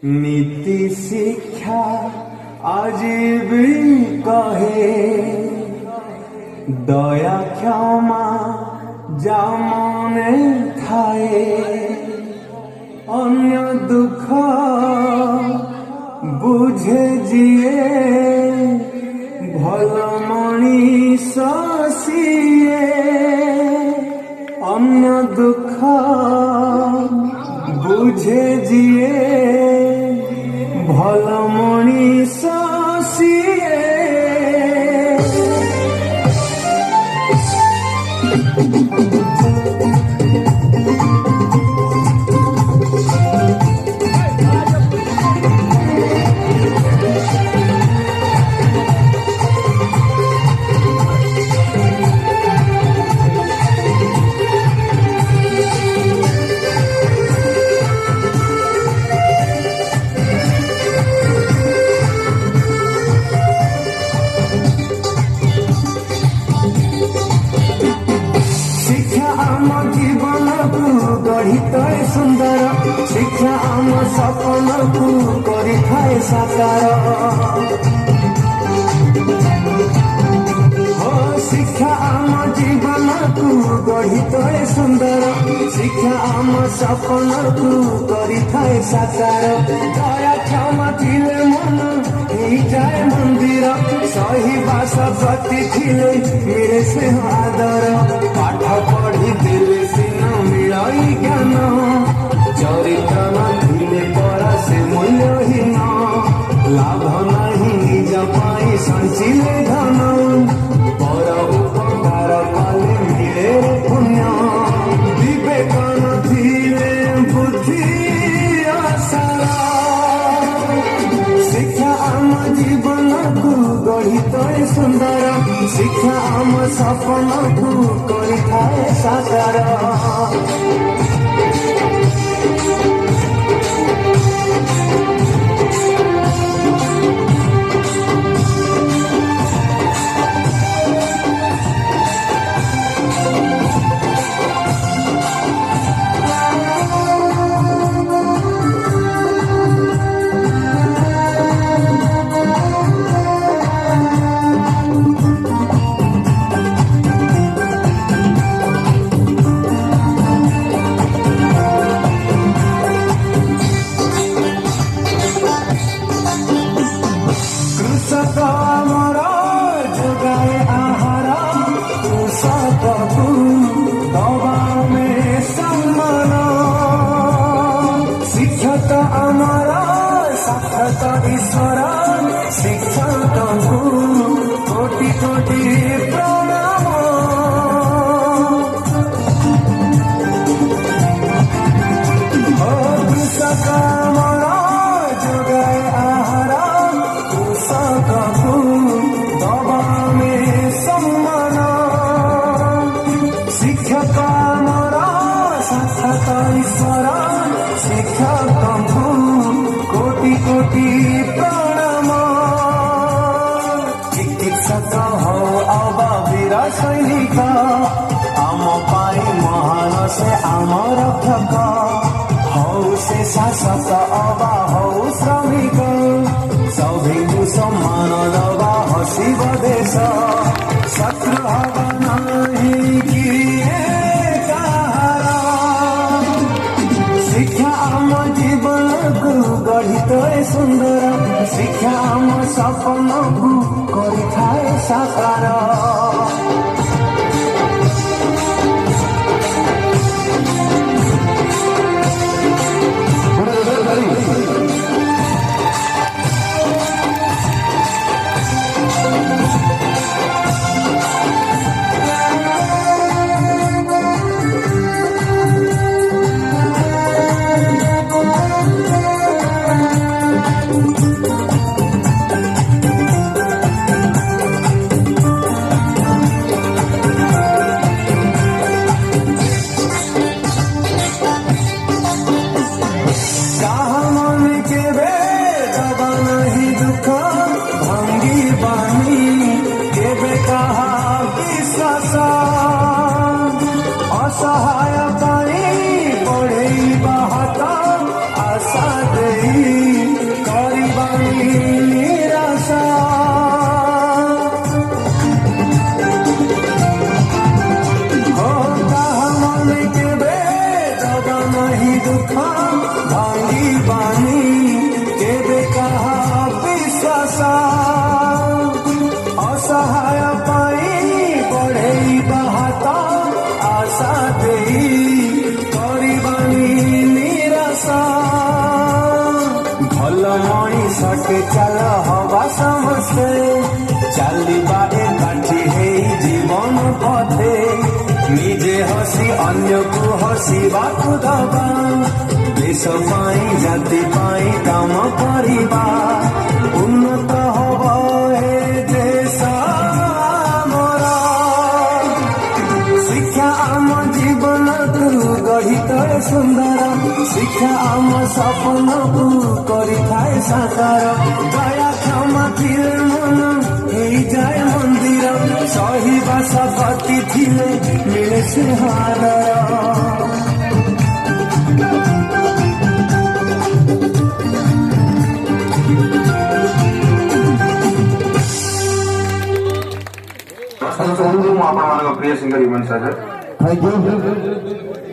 नीति शिक्षा आज भी कहे दया क्षमा जा मने थाए अन्य दुख बुझे जिए भल मनीष सिए अन्य दुख बुझे जिए भल मनीष सिए गढ़िताए सुंदर शिक्षा आम सपन को करिथाए साकार हो शिक्षा आम जीवन को गढ़िताए सुंदर शिक्षा आम सपन को करिथाए साकार दया क्षमा थिले मन जाए मंदिर सही भाषा प्रति थिले मेरे से आदर पाठ पढ़ी दिले सिना मिलाई ज्ञान चरित्र नथिले परा से मूल्यहीन लाभ नहीं निज पाई संचिले धन पर उपकार पाले मिले पुण्य विवेक नथिले बुद्धि आसारा शिक्षा आम जीवन को गढ़िताए सुंदर शिक्षा आम सपन को करिथाए साकार ईश्वर शिक्षक कोटि कोटि प्रणाम हो कृषक अमर जोगाए आहार कृषक दबा में सम्मान शिक्षक अमर साक्षात ईश्वर शिक्षक कोटि कोटि प्रणाम चिकित्सक हो अब वीर सैनिक आम पाई महान से आम रक्षक हो से शासक अबा हो श्रमिक सभी सम्मान दबा हसिब देश शत्रु हब नहीं किए कहारा शिक्षा आम जीवन को गढ़िताए सुंदर शिक्षा आम सपन को करिथाए साकार କଥା ଭାଙ୍ଗି ବାନି କେବେ କାହା ବିଶ୍ୱାସ ଅସହାୟ ପାଇଁ ବଢ଼େଇବା ହାତ ଆଶା ଦେଇ କରିବାନି ନିରାଶ ଭଲ ମଣିଷଟେ ଚାଲ ହବା ସମସ୍ତେ ଚାଲିବା ଏକାଠି ହେଇ ଜୀବନ ପଥେ ନିଜେ ହସି ଅନ୍ୟକୁ ହସିବାକୁ ଦବା ଦେଶ ପାଇଁ ଜାତି ପାଇଁ କାମ କରିବା ଉନ୍ନତ ହବ ଏ ଦେଶ ଆମର ଶିକ୍ଷା ଆମ ଜୀବନକୁ ଗଢ଼ିଥାଏ ସୁନ୍ଦର ଶିକ୍ଷା ଆମ ସପନକୁ କରିଥାଏ ସାକାର ଦୟା କ୍ଷମା ଥିଲେ ମନ ହେଇଯାଏ ମନ୍ଦିର ସହିବା ଶକ୍ତି ଥିଲେ ମିଳେ ସେ ହାଦର ମୁଁ ଆପଣମାନଙ୍କ ପ୍ରିୟ singer Human Sagar. Thank you.